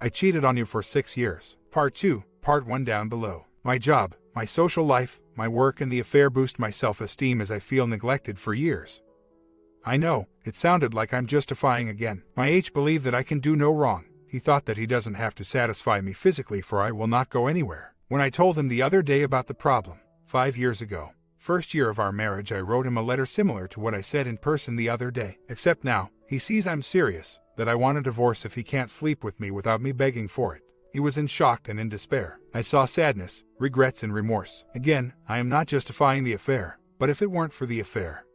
I cheated on you for 6 years. Part 2, Part 1 down below. My job, my social life, my work and the affair boost my self-esteem as I feel neglected for years. I know, it sounded like I'm justifying again. My H believed that I can do no wrong. He thought that he doesn't have to satisfy me physically for I will not go anywhere. When I told him the other day about the problem, 5 years ago, first year of our marriage, I wrote him a letter similar to what I said in person the other day. Except now, he sees I'm serious, that I want a divorce if he can't sleep with me without me begging for it. He was in shock and in despair. I saw sadness, regrets and remorse. Again, I am not justifying the affair, but if it weren't for the affair,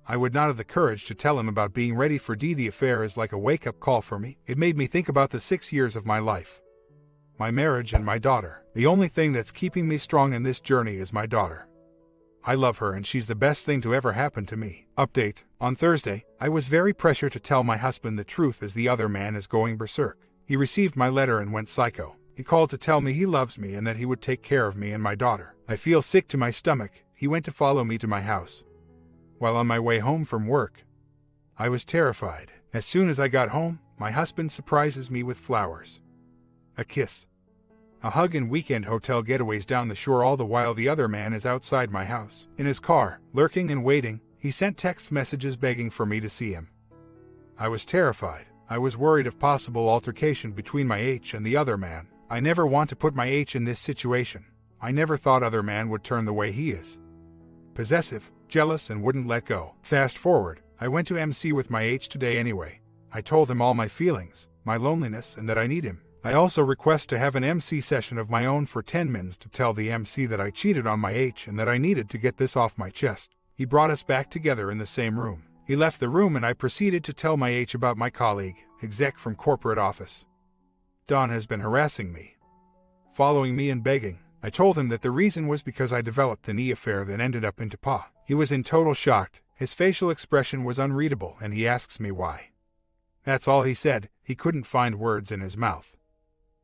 I would not have the courage to tell him about being ready for D. The affair is like a wake-up call for me. It made me think about the 6 years of my life, my marriage and my daughter. The only thing that's keeping me strong in this journey is my daughter. I love her and she's the best thing to ever happen to me. Update. On Thursday, I was very pressured to tell my husband the truth as the other man is going berserk. He received my letter and went psycho. He called to tell me he loves me and that he would take care of me and my daughter. I feel sick to my stomach. He went to follow me to my house. While on my way home from work, I was terrified. As soon as I got home, my husband surprises me with flowers, a kiss, a hug and weekend hotel getaways down the shore, all the while the other man is outside my house. In his car, lurking and waiting, he sent text messages begging for me to see him. I was terrified. I was worried of possible altercation between my H and the other man. I never want to put my H in this situation. I never thought other man would turn the way he is. Possessive, jealous and wouldn't let go. Fast forward, I went to MC with my H today anyway. I told him all my feelings, my loneliness and that I need him. I also request to have an MC session of my own for 10 minutes to tell the MC that I cheated on my H and that I needed to get this off my chest. He brought us back together in the same room. He left the room and I proceeded to tell my H about my colleague, exec from corporate office. Don has been harassing me, following me and begging. I told him that the reason was because I developed an E affair that ended up into PA. He was in total shock. His facial expression was unreadable and he asks me why. That's all he said. He couldn't find words in his mouth.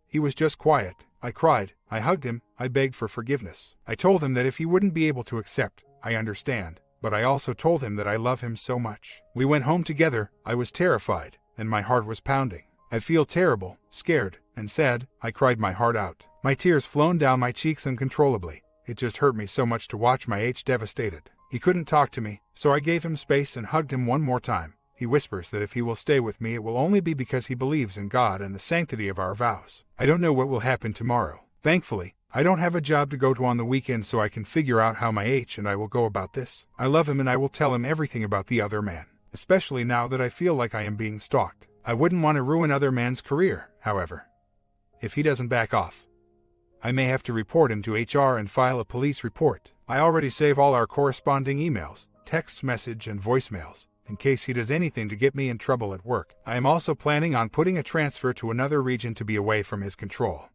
He was just quiet. I cried. I hugged him. I begged for forgiveness. I told him that if he wouldn't be able to accept, I understand. But I also told him that I love him so much. We went home together. I was terrified, and my heart was pounding. I feel terrible, scared, and sad. I cried my heart out. My tears flown down my cheeks uncontrollably. It just hurt me so much to watch my H devastated. He couldn't talk to me, so I gave him space and hugged him one more time. He whispers that if he will stay with me, it will only be because he believes in God and the sanctity of our vows. I don't know what will happen tomorrow. Thankfully, I don't have a job to go to on the weekend, so I can figure out how my H and I will go about this. I love him and I will tell him everything about the other man, especially now that I feel like I am being stalked. I wouldn't want to ruin other man's career, however. If he doesn't back off, I may have to report him to HR and file a police report. I already save all our corresponding emails, text message and voicemails, in case he does anything to get me in trouble at work. I am also planning on putting a transfer to another region to be away from his control,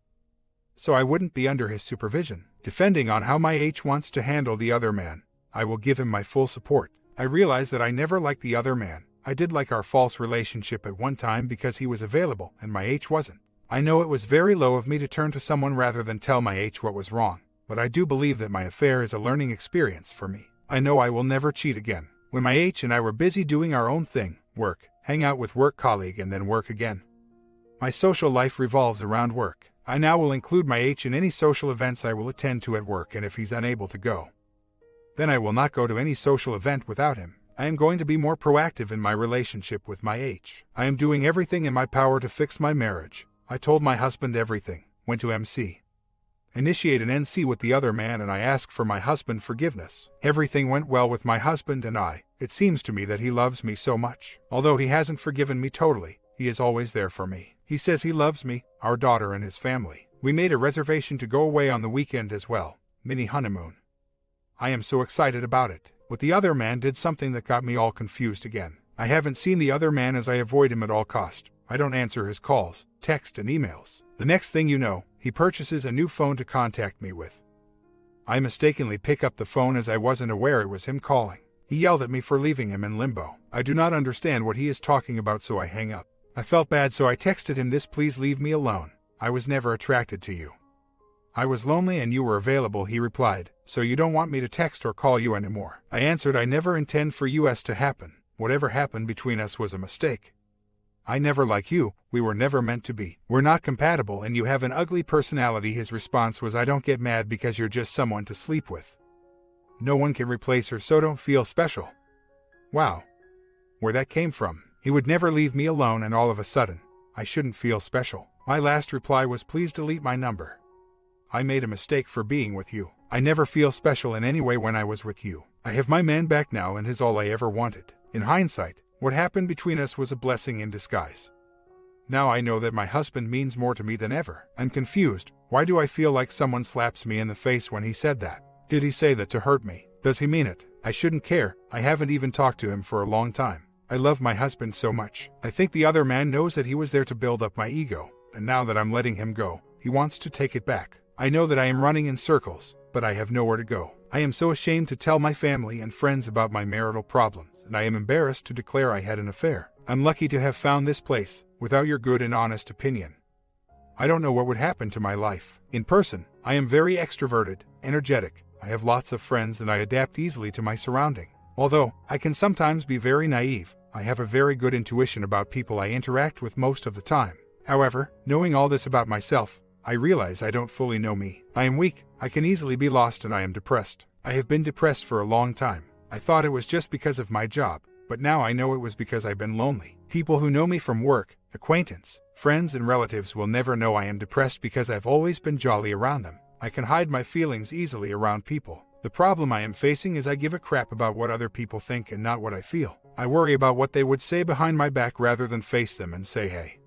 so I wouldn't be under his supervision. Depending on how my H wants to handle the other man, I will give him my full support. I realize that I never liked the other man. I did like our false relationship at one time because he was available and my H wasn't. I know it was very low of me to turn to someone rather than tell my H what was wrong, but I do believe that my affair is a learning experience for me. I know I will never cheat again. When my H and I were busy doing our own thing, work, hang out with work colleague and then work again. My social life revolves around work. I now will include my H in any social events I will attend to at work, and if he's unable to go, then I will not go to any social event without him. I am going to be more proactive in my relationship with my H. I am doing everything in my power to fix my marriage. I told my husband everything, went to MC, initiate an NC with the other man, and I asked for my husband forgiveness. Everything went well with my husband and I. It seems to me that he loves me so much. Although he hasn't forgiven me totally, he is always there for me. He says he loves me, our daughter and his family. We made a reservation to go away on the weekend as well, mini honeymoon. I am so excited about it. But the other man did something that got me all confused again. I haven't seen the other man as I avoid him at all cost. I don't answer his calls, text and emails. The next thing you know, he purchases a new phone to contact me with. I mistakenly pick up the phone as I wasn't aware it was him calling. He yelled at me for leaving him in limbo. I do not understand what he is talking about, so I hang up. I felt bad, so I texted him this: please leave me alone. I was never attracted to you. I was lonely and you were available. He replied, so you don't want me to text or call you anymore. I answered, I never intend for US to happen. Whatever happened between us was a mistake. I never like you, we were never meant to be. We're not compatible and you have an ugly personality. His response was, I don't get mad because you're just someone to sleep with. No one can replace her, so don't feel special. Wow. Where that came from. He would never leave me alone and all of a sudden, I shouldn't feel special. My last reply was, please delete my number. I made a mistake for being with you. I never feel special in any way when I was with you. I have my man back now and he's all I ever wanted. In hindsight, what happened between us was a blessing in disguise. Now I know that my husband means more to me than ever. I'm confused. Why do I feel like someone slaps me in the face when he said that? Did he say that to hurt me? Does he mean it? I shouldn't care. I haven't even talked to him for a long time. I love my husband so much. I think the other man knows that he was there to build up my ego, and now that I'm letting him go, he wants to take it back. I know that I am running in circles, but I have nowhere to go. I am so ashamed to tell my family and friends about my marital problems, and I am embarrassed to declare I had an affair. I'm lucky to have found this place, without your good and honest opinion. I don't know what would happen to my life. In person, I am very extroverted, energetic. I have lots of friends and I adapt easily to my surrounding. Although I can sometimes be very naive, I have a very good intuition about people I interact with most of the time. However, knowing all this about myself, I realize I don't fully know me. I am weak, I can easily be lost, and I am depressed. I have been depressed for a long time. I thought it was just because of my job, but now I know it was because I've been lonely. People who know me from work, acquaintance, friends and relatives will never know I am depressed because I've always been jolly around them. I can hide my feelings easily around people. The problem I am facing is I give a crap about what other people think and not what I feel. I worry about what they would say behind my back rather than face them and say, hey,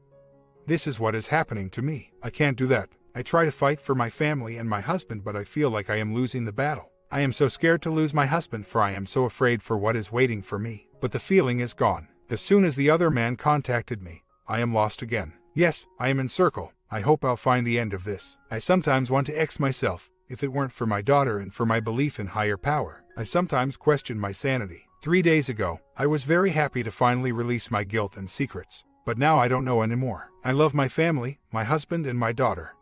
this is what is happening to me. I can't do that. I try to fight for my family and my husband, but I feel like I am losing the battle. I am so scared to lose my husband, for I am so afraid for what is waiting for me. But the feeling is gone. As soon as the other man contacted me, I am lost again. Yes, I am in circle. I hope I'll find the end of this. I sometimes want to X myself. If it weren't for my daughter and for my belief in higher power, I sometimes question my sanity. 3 days ago, I was very happy to finally release my guilt and secrets. But now I don't know anymore. I love my family, my husband and my daughter.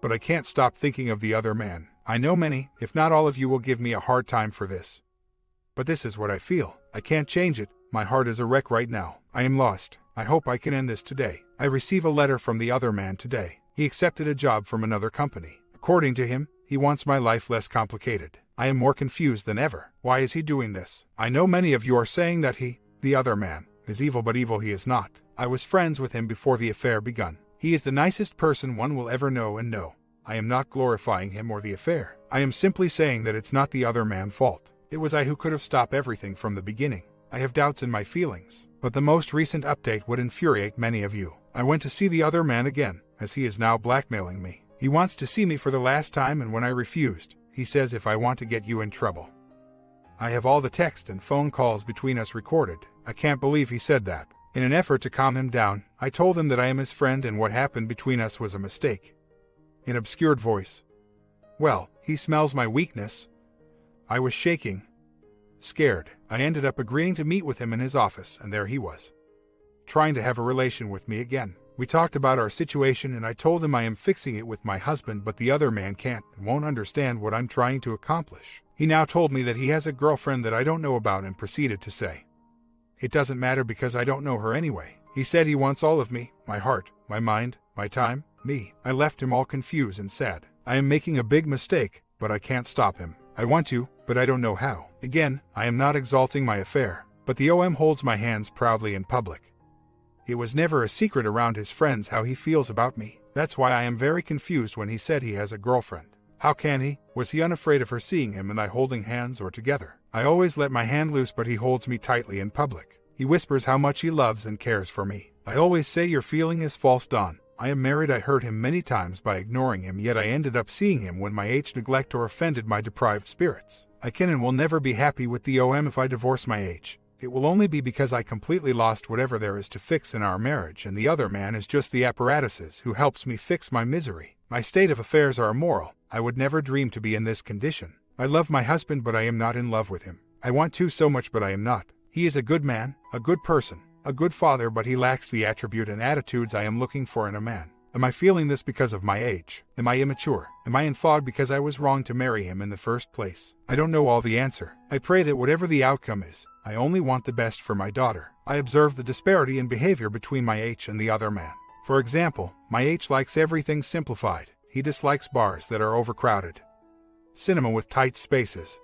But I can't stop thinking of the other man. I know many, if not all of you, will give me a hard time for this. But this is what I feel. I can't change it. My heart is a wreck right now. I am lost. I hope I can end this today. I receive a letter from the other man today. He accepted a job from another company. According to him, he wants my life less complicated. I am more confused than ever. Why is he doing this? I know many of you are saying that he, the other man, is evil, but evil he is not. I was friends with him before the affair begun. He is the nicest person one will ever know, and no, I am not glorifying him or the affair. I am simply saying that it's not the other man's fault. It was I who could have stopped everything from the beginning. I have doubts in my feelings, but the most recent update would infuriate many of you. I went to see the other man again, as he is now blackmailing me. He wants to see me for the last time, and when I refused, he says if I want to get you in trouble. I have all the text and phone calls between us recorded. I can't believe he said that. In an effort to calm him down, I told him that I am his friend and what happened between us was a mistake. In obscured voice. Well, he smells my weakness. I was shaking. Scared, I ended up agreeing to meet with him in his office, and there he was, trying to have a relation with me again. We talked about our situation and I told him I am fixing it with my husband, but the other man can't and won't understand what I'm trying to accomplish. He now told me that he has a girlfriend that I don't know about and proceeded to say, it doesn't matter because I don't know her anyway. He said he wants all of me, my heart, my mind, my time, me. I left him all confused and sad. I am making a big mistake, but I can't stop him. I want to, but I don't know how. Again, I am not exalting my affair, but the OM holds my hands proudly in public. It was never a secret around his friends how he feels about me. That's why I am very confused when he said he has a girlfriend. How can he? Was he unafraid of her seeing him and I holding hands or together? I always let my hand loose, but he holds me tightly in public. He whispers how much he loves and cares for me. I always say your feeling is false, Don. I am married. I hurt him many times by ignoring him, yet I ended up seeing him when my neglect or offended my deprived spirits. I can and will never be happy with the OM if I divorce my age. It will only be because I completely lost whatever there is to fix in our marriage, and the other man is just the apparatuses who helps me fix my misery. My state of affairs are immoral. I would never dream to be in this condition. I love my husband, but I am not in love with him. I want to so much, but I am not. He is a good man, a good person, a good father, but he lacks the attribute and attitudes I am looking for in a man. Am I feeling this because of my age? Am I immature? Am I in fog because I was wrong to marry him in the first place? I don't know all the answer. I pray that whatever the outcome is, I only want the best for my daughter. I observe the disparity in behavior between my H and the other man. For example, my H likes everything simplified. He dislikes bars that are overcrowded, cinema with tight spaces,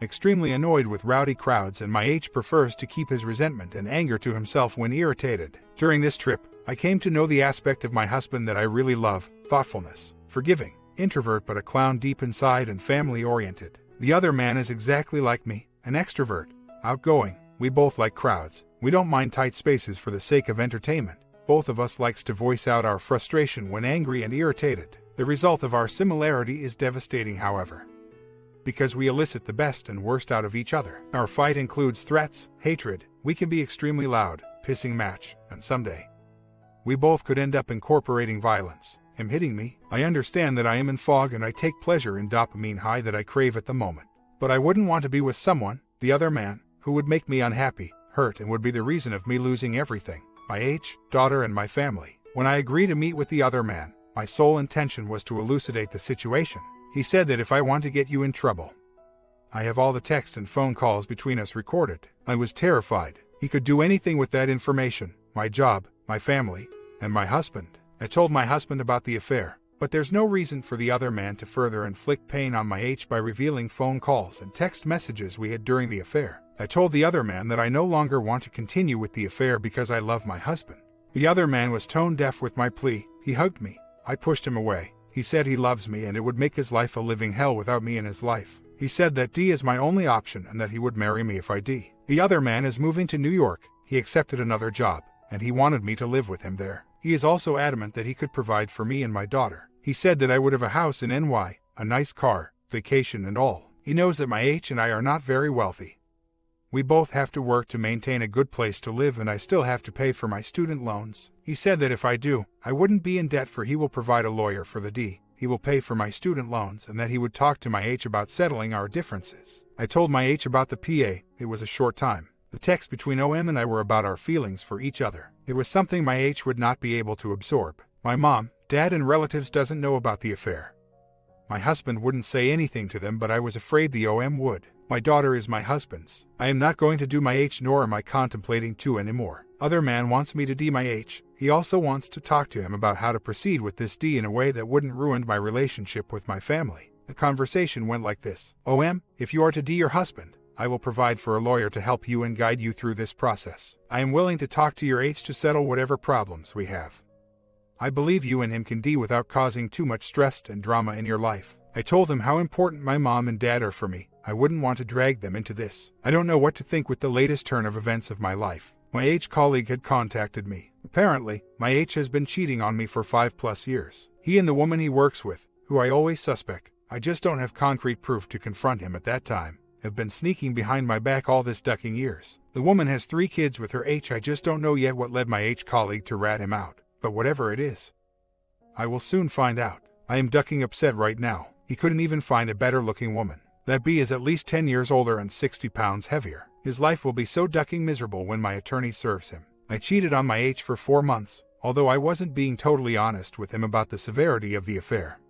extremely annoyed with rowdy crowds, and my H prefers to keep his resentment and anger to himself when irritated. During this trip, I came to know the aspect of my husband that I really love: thoughtfulness, forgiving, introvert but a clown deep inside, and family-oriented. The other man is exactly like me, an extrovert, outgoing. We both like crowds. We don't mind tight spaces for the sake of entertainment. Both of us likes to voice out our frustration when angry and irritated. The result of our similarity is devastating, however, because we elicit the best and worst out of each other. Our fight includes threats, hatred. We can be extremely loud, pissing match, and someday we both could end up incorporating violence. Him hitting me. I understand that I am in fog and I take pleasure in dopamine high that I crave at the moment. But I wouldn't want to be with someone, the other man, who would make me unhappy, hurt, and would be the reason of me losing everything: my H, daughter, and my family. When I agreed to meet with the other man, my sole intention was to elucidate the situation. He said that if I want to get you in trouble, I have all the texts and phone calls between us recorded. I was terrified. He could do anything with that information: my job, my family, and my husband. I told my husband about the affair, but there's no reason for the other man to further inflict pain on my H by revealing phone calls and text messages we had during the affair. I told the other man that I no longer want to continue with the affair because I love my husband. The other man was tone deaf with my plea. He hugged me. I pushed him away. He said he loves me and it would make his life a living hell without me in his life. He said that D is my only option and that he would marry me if I D. The other man is moving to New York. He accepted another job, and he wanted me to live with him there. He is also adamant that he could provide for me and my daughter. He said that I would have a house in NY, a nice car, vacation and all. He knows that my H and I are not very wealthy. We both have to work to maintain a good place to live, and I still have to pay for my student loans. He said that if I do, I wouldn't be in debt, for he will provide a lawyer for the D. He will pay for my student loans, and that he would talk to my H about settling our differences. I told my H about the PA. It was a short time. The text between OM and I were about our feelings for each other. It was something my H would not be able to absorb. My mom, dad, and relatives doesn't know about the affair. My husband wouldn't say anything to them, but I was afraid the OM would. My daughter is my husband's. I am not going to do my H, nor am I contemplating to anymore. Other man wants me to D my H. He also wants to talk to him about how to proceed with this D in a way that wouldn't ruin my relationship with my family. The conversation went like this: OM, if you are to D your husband, I will provide for a lawyer to help you and guide you through this process. I am willing to talk to your H to settle whatever problems we have. I believe you and him can D without causing too much stress and drama in your life. I told him how important my mom and dad are for me. I wouldn't want to drag them into this. I don't know what to think with the latest turn of events of my life. My H colleague had contacted me. Apparently, my H has been cheating on me for 5+ years. He and the woman he works with, who I always suspect, I just don't have concrete proof to confront him at that time, have been sneaking behind my back all this ducking years. The woman has 3 kids with her H. I just don't know yet what led my H colleague to rat him out. But whatever it is, I will soon find out. I am ducking upset right now. He couldn't even find a better looking woman. That B is at least 10 years older and 60 pounds heavier. His life will be so ducking miserable when my attorney serves him. I cheated on my H for 4 months, although I wasn't being totally honest with him about the severity of the affair.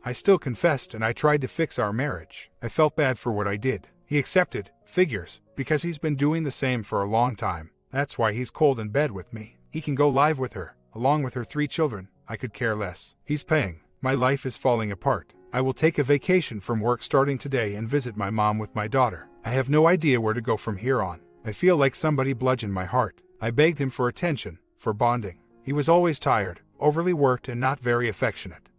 I still confessed and I tried to fix our marriage. I felt bad for what I did. He accepted, figures, because he's been doing the same for a long time. That's why he's cold in bed with me. He can go live with her, along with her 3 children. I could care less. He's paying. My life is falling apart. I will take a vacation from work starting today and visit my mom with my daughter. I have no idea where to go from here on. I feel like somebody bludgeoned my heart. I begged him for attention, for bonding. He was always tired, overly worked, and not very affectionate.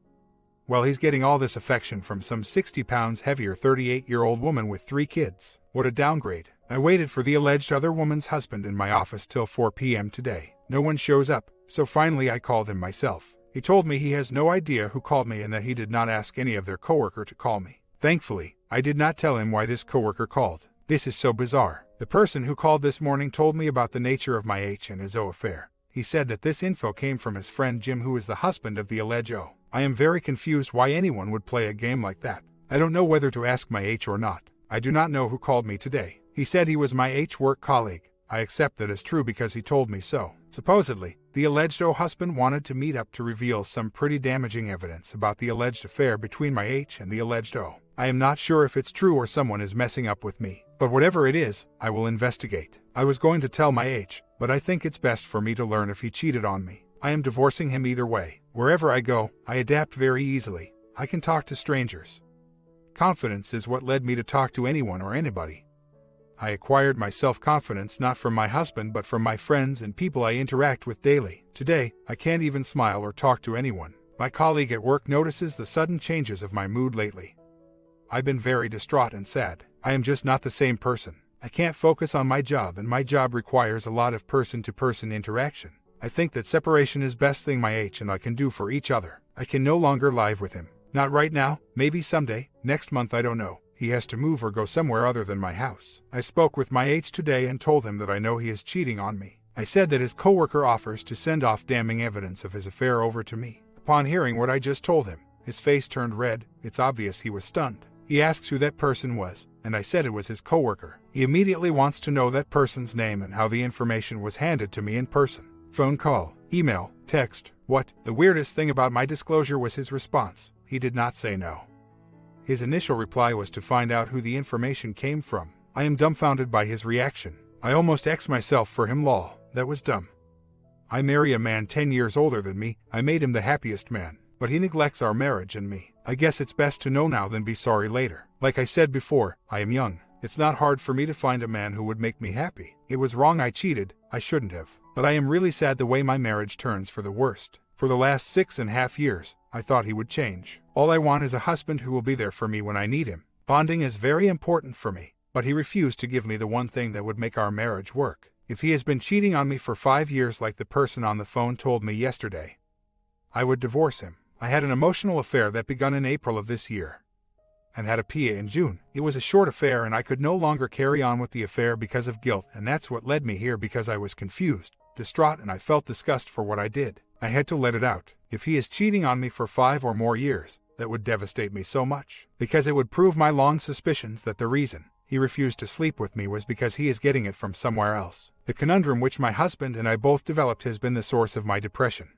Well, he's getting all this affection from some 60 pounds heavier 38-year-old woman with 3 kids. What a downgrade. I waited for the alleged other woman's husband in my office till 4 p.m. today. No one shows up, so finally I called him myself. He told me he has no idea who called me and that he did not ask any of their coworker to call me. Thankfully, I did not tell him why this coworker called. This is so bizarre. The person who called this morning told me about the nature of my H and his O affair. He said that this info came from his friend Jim, who is the husband of the alleged O. I am very confused why anyone would play a game like that. I don't know whether to ask my H or not. I do not know who called me today. He said he was my H work colleague. I accept that as true because he told me so. Supposedly, the alleged husband wanted to meet up to reveal some pretty damaging evidence about the alleged affair between my H and the alleged O. I am not sure if it's true or someone is messing up with me, but whatever it is, I will investigate. I was going to tell my H, but I think it's best for me to learn if he cheated on me. I am divorcing him either way. Wherever I go, I adapt very easily. I can talk to strangers. Confidence is what led me to talk to anyone or anybody. I acquired my self-confidence not from my husband but from my friends and people I interact with daily. Today, I can't even smile or talk to anyone. My colleague at work notices the sudden changes of my mood lately. I've been very distraught and sad. I am just not the same person. I can't focus on my job, and my job requires a lot of person-to-person interaction. I think that separation is best thing my H and I can do for each other. I can no longer live with him. Not right now, maybe someday, next month, I don't know. He has to move or go somewhere other than my house. I spoke with my H today and told him that I know he is cheating on me. I said that his coworker offers to send off damning evidence of his affair over to me. Upon hearing what I just told him, his face turned red. It's obvious he was stunned. He asks who that person was, and I said it was his coworker. He immediately wants to know that person's name and how the information was handed to me in person. Phone call, email, text, what? The weirdest thing about my disclosure was his response. He did not say no. His initial reply was to find out who the information came from. I am dumbfounded by his reaction. I almost X myself for him, lol. That was dumb. I marry a man 10 years older than me. I made him the happiest man, but he neglects our marriage and me. I guess it's best to know now than be sorry later. Like I said before, I am young. It's not hard for me to find a man who would make me happy. It was wrong, I cheated. I shouldn't have. But I am really sad the way my marriage turns for the worst. For the last 6.5 years, I thought he would change. All I want is a husband who will be there for me when I need him. Bonding is very important for me, but he refused to give me the one thing that would make our marriage work. If he has been cheating on me for 5 years like the person on the phone told me yesterday, I would divorce him. I had an emotional affair that begun in April of this year and had a PA in June. It was a short affair and I could no longer carry on with the affair because of guilt, and that's what led me here because I was confused, distraught, and I felt disgust for what I did. I had to let it out. If he is cheating on me for 5 or more years, that would devastate me so much, because it would prove my long suspicions that the reason he refused to sleep with me was because he is getting it from somewhere else. The conundrum which my husband and I both developed has been the source of my depression,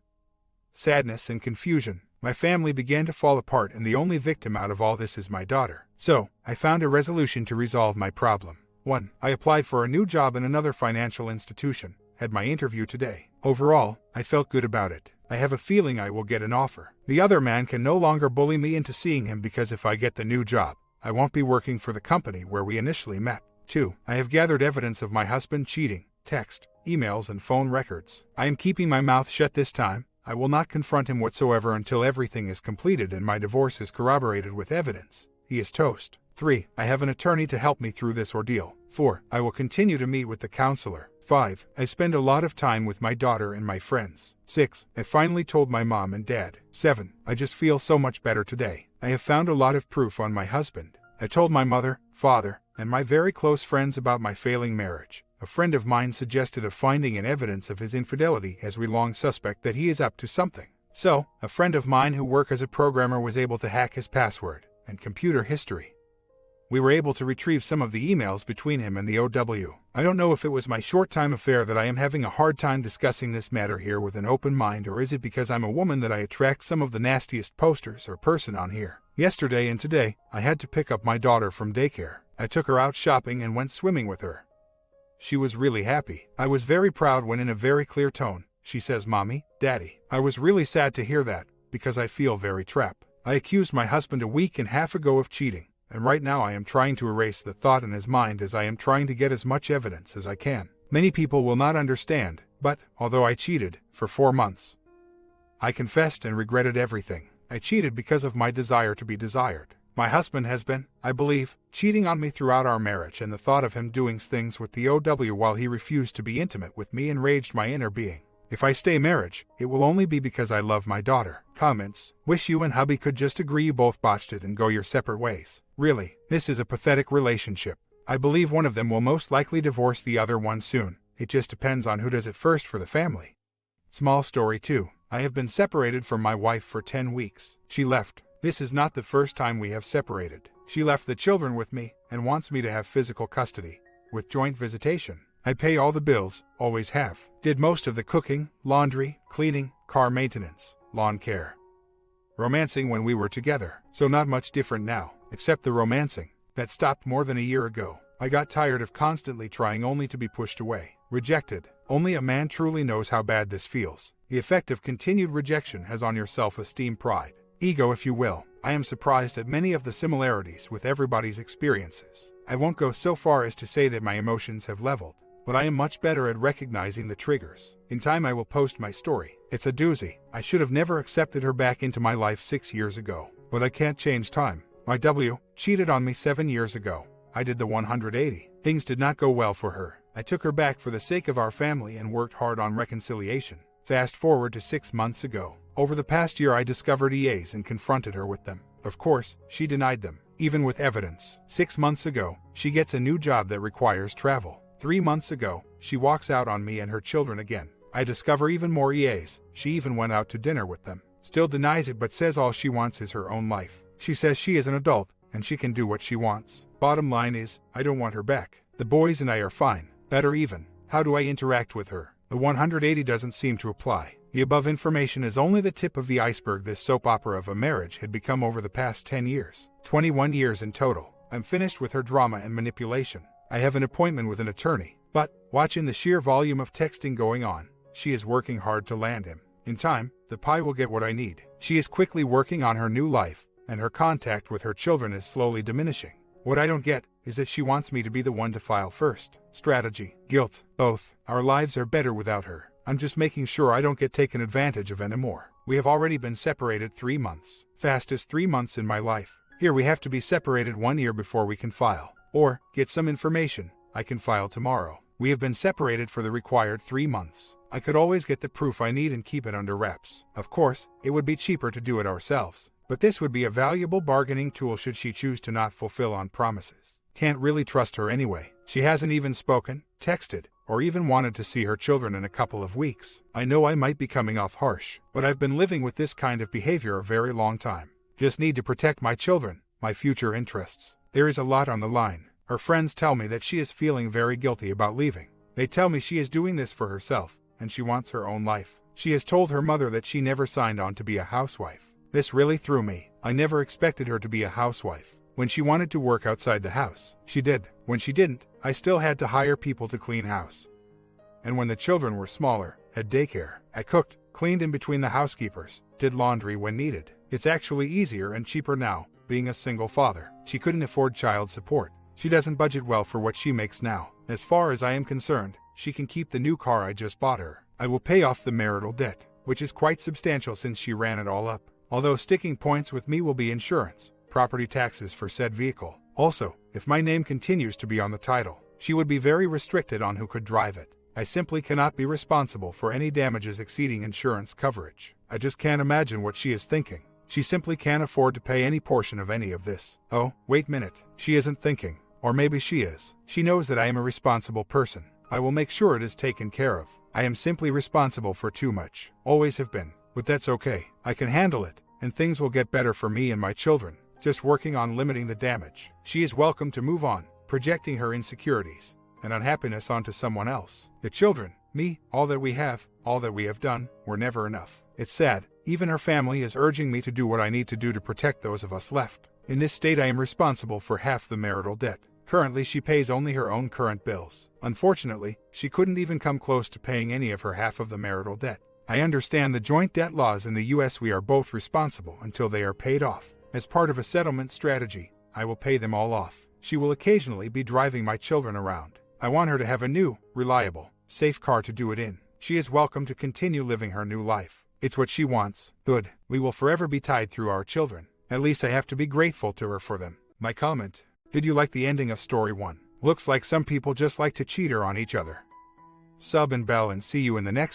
sadness, and confusion. My family began to fall apart, and the only victim out of all this is my daughter. So, I found a resolution to resolve my problem. 1. I applied for a new job in another financial institution. Had my interview today. Overall, I felt good about it. I have a feeling I will get an offer. The other man can no longer bully me into seeing him because if I get the new job, I won't be working for the company where we initially met. 2. I have gathered evidence of my husband cheating, text, emails, and phone records. I am keeping my mouth shut this time. I will not confront him whatsoever until everything is completed and my divorce is corroborated with evidence. He is toast. 3. I have an attorney to help me through this ordeal. 4. I will continue to meet with the counselor. 5. I spend a lot of time with my daughter and my friends. 6. I finally told my mom and dad. 7. I just feel so much better today. I have found a lot of proof on my husband. I told my mother, father, and my very close friends about my failing marriage. A friend of mine suggested of finding an evidence of his infidelity, as we long suspect that he is up to something. So, a friend of mine who works as a programmer was able to hack his password and computer history. We were able to retrieve some of the emails between him and the OW. I don't know if it was my short-time affair that I am having a hard time discussing this matter here with an open mind, or is it because I'm a woman that I attract some of the nastiest posters or person on here. Yesterday and today, I had to pick up my daughter from daycare. I took her out shopping and went swimming with her. She was really happy. I was very proud when, in a very clear tone, she says, "Mommy, Daddy." I was really sad to hear that, because I feel very trapped. I accused my husband a week and a half ago of cheating, and right now I am trying to erase the thought in his mind as I am trying to get as much evidence as I can. Many people will not understand, but, although I cheated, for 4 months, I confessed and regretted everything. I cheated because of my desire to be desired. My husband has been, I believe, cheating on me throughout our marriage, and the thought of him doing things with the OW while he refused to be intimate with me enraged my inner being. If I stay marriage, it will only be because I love my daughter. Comments. Wish you and hubby could just agree you both botched it and go your separate ways. Really, this is a pathetic relationship. I believe one of them will most likely divorce the other one soon. It just depends on who does it first for the family. Small story 2. I have been separated from my wife for 10 weeks. She left. This is not the first time we have separated. She left the children with me and wants me to have physical custody, with joint visitation. I'd pay all the bills, always have. Did most of the cooking, laundry, cleaning, car maintenance, lawn care. Romancing when we were together, so not much different now, except the romancing. That stopped more than a year ago. I got tired of constantly trying only to be pushed away, rejected. Only a man truly knows how bad this feels. The effect of continued rejection has on your self-esteem, pride, ego if you will. I am surprised at many of the similarities with everybody's experiences. I won't go so far as to say that my emotions have leveled, but I am much better at recognizing the triggers. In time I will post my story. It's a doozy. I should have never accepted her back into my life 6 years ago, but I can't change time. My W cheated on me 7 years ago. I did the 180. Things did not go well for her. I took her back for the sake of our family and worked hard on reconciliation. Fast forward to 6 months ago. Over the past year I discovered yêus and confronted her with them. Of course, she denied them, even with evidence. 6 months ago, she gets a new job that requires travel. 3 months ago, she walks out on me and her children again. I discover even more yêus. She even went out to dinner with them. Still denies it but says all she wants is her own life. She says she is an adult, and she can do what she wants. Bottom line is, I don't want her back. The boys and I are fine, better even. How do I interact with her? The 180 doesn't seem to apply. The above information is only the tip of the iceberg this soap opera of a marriage had become over the past 10 years. 21 years in total. I'm finished with her drama and manipulation. I have an appointment with an attorney, but, watching the sheer volume of texting going on, she is working hard to land him. In time, the pie will get what I need. She is quickly working on her new life, and her contact with her children is slowly diminishing. What I don't get is that she wants me to be the one to file first. Strategy, guilt, both. Our lives are better without her. I'm just making sure I don't get taken advantage of anymore. We have already been separated 3 months. Fastest 3 months in my life. Here we have to be separated 1 year before we can file. Or, get some information. I can file tomorrow. We have been separated for the required 3 months. I could always get the proof I need and keep it under wraps. Of course, it would be cheaper to do it ourselves. But this would be a valuable bargaining tool should she choose to not fulfill on promises. Can't really trust her anyway. She hasn't even spoken, texted, or even wanted to see her children in a couple of weeks. I know I might be coming off harsh, but I've been living with this kind of behavior a very long time. Just need to protect my children, my future interests. There is a lot on the line. Her friends tell me that she is feeling very guilty about leaving. They tell me she is doing this for herself, and she wants her own life. She has told her mother that she never signed on to be a housewife. This really threw me. I never expected her to be a housewife. When she wanted to work outside the house, she did. When she didn't, I still had to hire people to clean house. And when the children were smaller, had daycare, I cooked, cleaned in between the housekeepers, did laundry when needed. It's actually easier and cheaper now, being a single father. She couldn't afford child support. She doesn't budget well for what she makes now. As far as I am concerned, she can keep the new car I just bought her. I will pay off the marital debt, which is quite substantial since she ran it all up. Although sticking points with me will be insurance, property taxes for said vehicle. Also, if my name continues to be on the title, she would be very restricted on who could drive it. I simply cannot be responsible for any damages exceeding insurance coverage. I just can't imagine what she is thinking. She simply can't afford to pay any portion of any of this. Oh, wait a minute. She isn't thinking. Or maybe she is. She knows that I am a responsible person. I will make sure it is taken care of. I am simply responsible for too much. Always have been. But that's okay. I can handle it, and things will get better for me and my children. Just working on limiting the damage. She is welcome to move on, projecting her insecurities and unhappiness onto someone else. The children, me, all that we have done, were never enough. It's sad. Even her family is urging me to do what I need to do to protect those of us left. In this state I am responsible for half the marital debt. Currently she pays only her own current bills. Unfortunately, she couldn't even come close to paying any of her half of the marital debt. I understand the joint debt laws in the US. We are both responsible until they are paid off. As part of a settlement strategy, I will pay them all off. She will occasionally be driving my children around. I want her to have a new, reliable, safe car to do it in. She is welcome to continue living her new life. It's what she wants. Good. We will forever be tied through our children. At least I have to be grateful to her for them. My comment. Did you like the ending of story 1? Looks like some people just like to cheat her on each other. Sub and bell and see you in the next